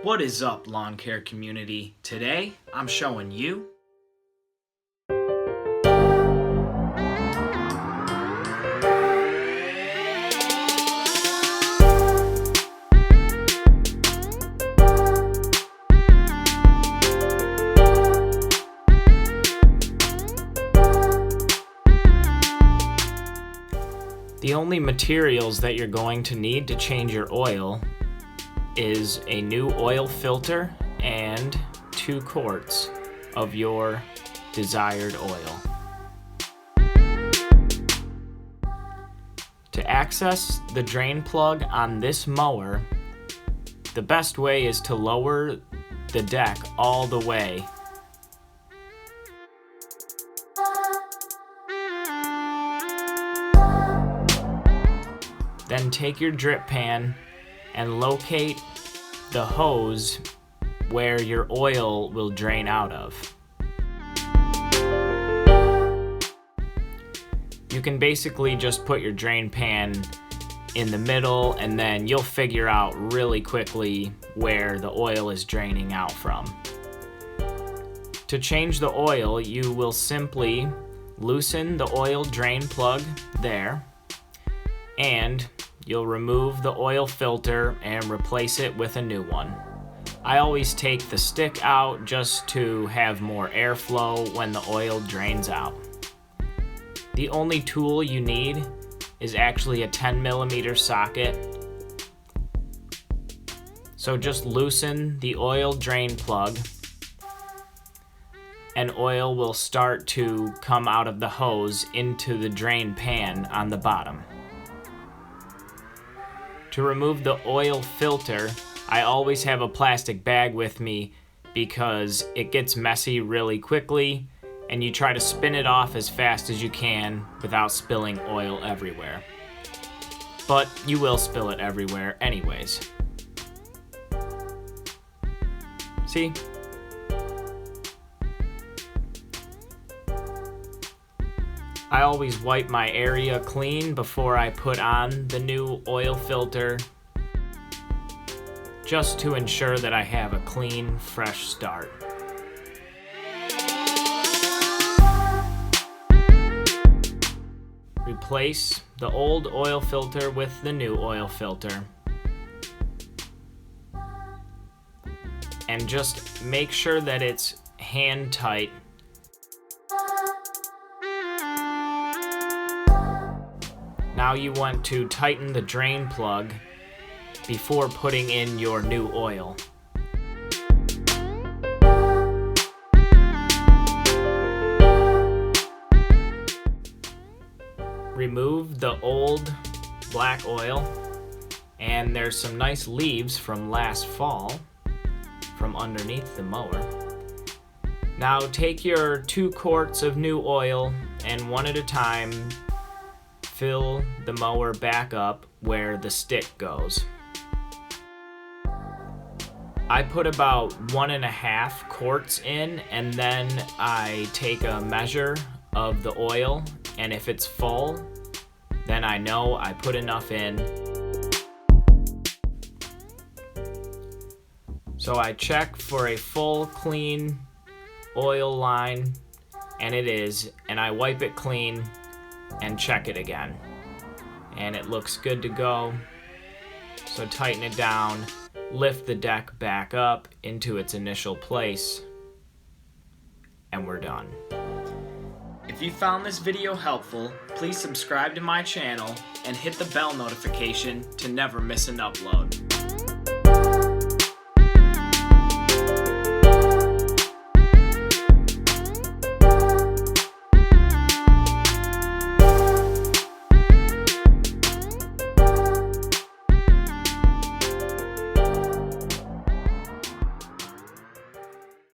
What is up, lawn care community? Today, I'm showing you the only materials that you're going to need to change your oil is a new oil filter and 2 quarts of your desired oil. To access the drain plug on this mower, the best way is to lower the deck all the way. Then take your drip pan and locate the hose where your oil will drain out of. You can basically just put your drain pan in the middle and then you'll figure out really quickly where the oil is draining out from. To change the oil, you will simply loosen the oil drain plug there, and you'll remove the oil filter and replace it with a new one. I always take the stick out just to have more airflow when the oil drains out. The only tool you need is actually a 10mm socket. So just loosen the oil drain plug and oil will start to come out of the hose into the drain pan on the bottom. To remove the oil filter, I always have a plastic bag with me because it gets messy really quickly and you try to spin it off as fast as you can without spilling oil everywhere. But you will spill it everywhere anyways. See? I always wipe my area clean before I put on the new oil filter, just to ensure that I have a clean, fresh start. Replace the old oil filter with the new oil filter. And just make sure that it's hand tight. Now you want to tighten the drain plug before putting in your new oil. Remove the old black oil, and there's some nice leaves from last fall from underneath the mower. Now take your 2 quarts of new oil and one at a time fill the mower back up where the stick goes. I put about 1.5 quarts in, and then I take a measure of the oil, and if it's full, then I know I put enough in. So I check for a full, clean oil line, and it is, and I wipe it clean and check it again, and it looks good to go. So tighten it down, lift the deck back up into its initial place, and we're done. If you found this video helpful, please subscribe to my channel and hit the bell notification to never miss an upload.